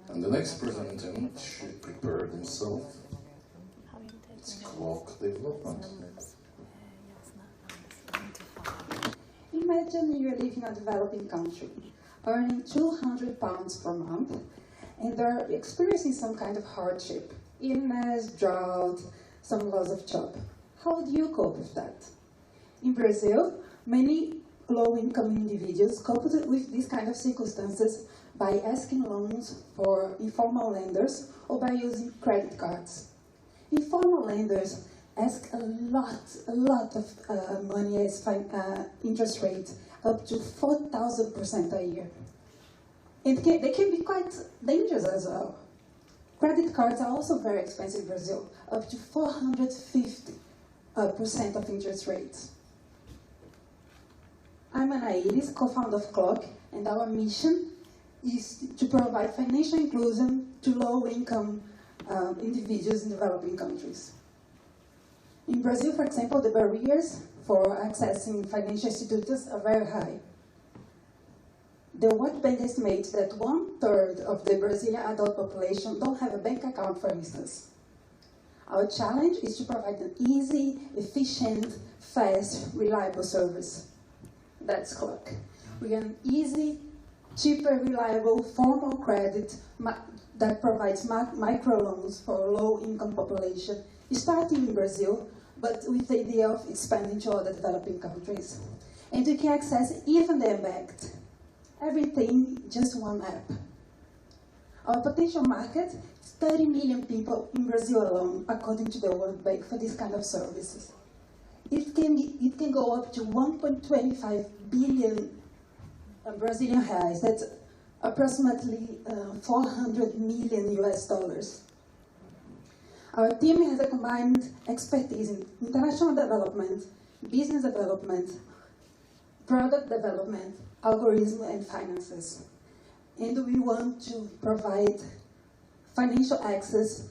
And the next presenting should prepare himself. It's CloQ development. Imagine you live in a developing country, earning £200 per month, and they're experiencing some kind of hardship, illness, drought, some loss of job. How do you cope with that? In Brazil, many low-income individuals cope with these kind of circumstances by asking loans for informal lenders or by using credit cards. Informal lenders ask a lot of money as interest rate, up to 4,000% a year. And they can be quite dangerous as well. Credit cards are also very expensive in Brazil, up to 450% of interest rates. I'm Anaíris, co-founder of CloQ, and our mission is to provide financial inclusion to low-income individuals in developing countries. In Brazil, for example, the barriers for accessing financial institutions are very high. The World Bank estimates that 1/3 of the Brazilian adult population don't have a bank account, for instance. Our challenge is to provide an easy, efficient, fast, reliable service. That's CloQ. We are an easy, cheaper, reliable, formal credit that provides microloans for low-income population, starting in Brazil, but with the idea of expanding to other developing countries. And you can access even the unbanked. Everything, just one app. Our potential market is 30 million people in Brazil alone, according to the World Bank, for this kind of services. It can go up to 1.25 billion Brazilian reais. That's approximately 400 million US dollars. Our team has a combined expertise in international development, business development, product development, algorithm, and finances. And we want to provide financial access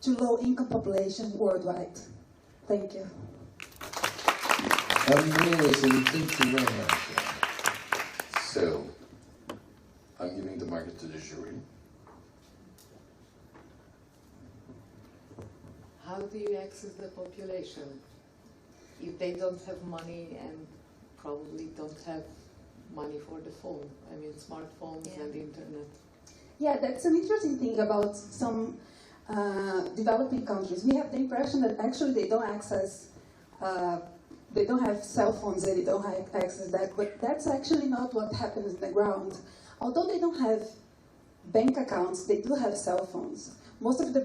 to low-income population worldwide. Thank you. Amazing, thank you very much. So, I'm giving the mic to the jury. How do you access the population if they don't have money and probably don't have money for the phone? I mean, smartphones and internet. Yeah, that's an interesting thing about some developing countries. We have the impression that actually they don't access, they don't have cell phones, they don't have access that, but that's actually not what happens on the ground. Although they don't have bank accounts, they do have cell phones. Most of the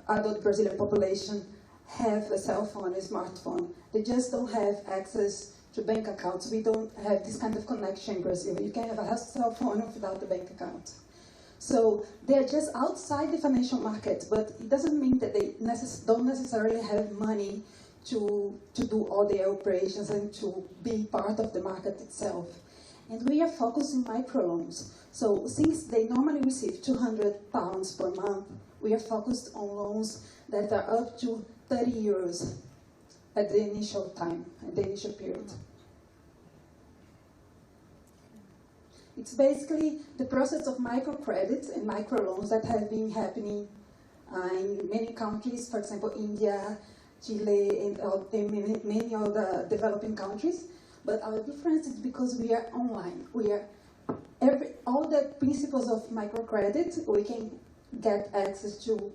adult Brazilian population have a cell phone, a smartphone. They just don't have access to bank accounts. We don't have this kind of connection in Brazil. You can have a cell phone without a bank account. So they're just outside the financial market, but it doesn't mean that they don't necessarily have money to do all their operations and to be part of the market itself. And we are focused on microloans. So since they normally receive £200 per month, we are focused on loans that are up to 30 euros at the initial time, at the initial period. It's basically the process of microcredits and microloans that have been happening in many countries, for example, India, Chile, and many other developing countries. But our difference is because we are online. We are all the principles of microcredit, we can get access to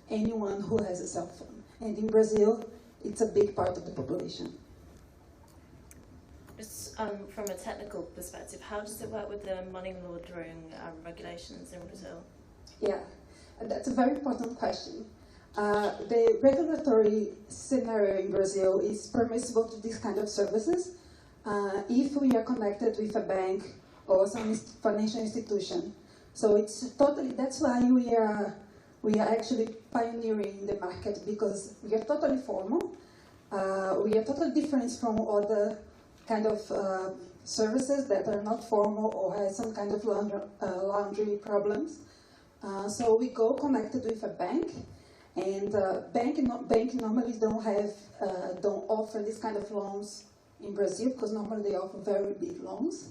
anyone who has a cell phone. And in Brazil, it's a big part of the population. Just from a technical perspective, how does it work with the money laundering regulations in Brazil? Yeah, that's a very important question. The regulatory scenario in Brazil is permissible to these kind of services if we are connected with a bank or some financial institution. So it's totally, that's why we are actually pioneering the market, because we are totally formal. We are totally different from other kind of services that are not formal or have some kind of laundry problems. So we go connected with a bank, and bank normally don't offer this kind of loans in Brazil, because normally they offer very big loans.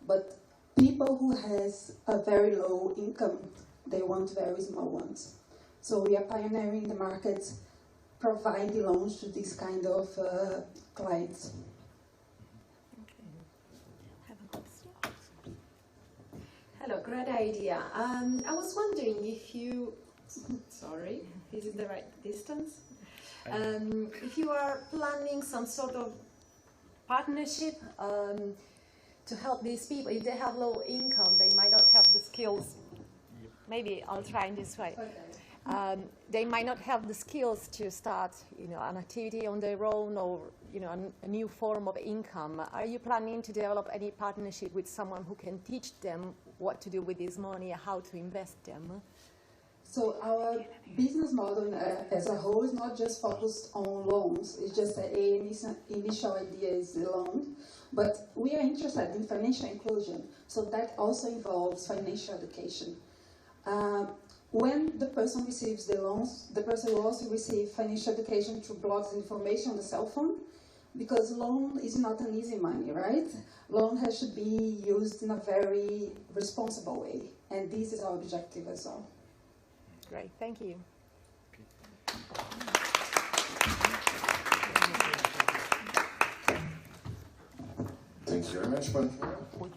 But people who has a very low income They want very small ones. So we are pioneering the market, provide the loans to these kind of clients. Hello, great idea. I was wondering if you, sorry, is it the right distance? If you are planning some sort of partnership to help these people, if they have low income, they might not have the skills. Maybe I'll try in this way. They might not have the skills to start, an activity on their own, or a new form of income. Are you planning to develop any partnership with someone who can teach them what to do with this money, how to invest them? So our business model as a whole is not just focused on loans. It's just that initial idea is the loan, but we are interested in financial inclusion. So that also involves financial education. When the person receives the loans, the person will also receive financial education through blogs and information on the cell phone, because loan is not an easy money, right? Loan has to be used in a very responsible way, and this is our objective as well. Great, thank you. Thank you very much, Juan.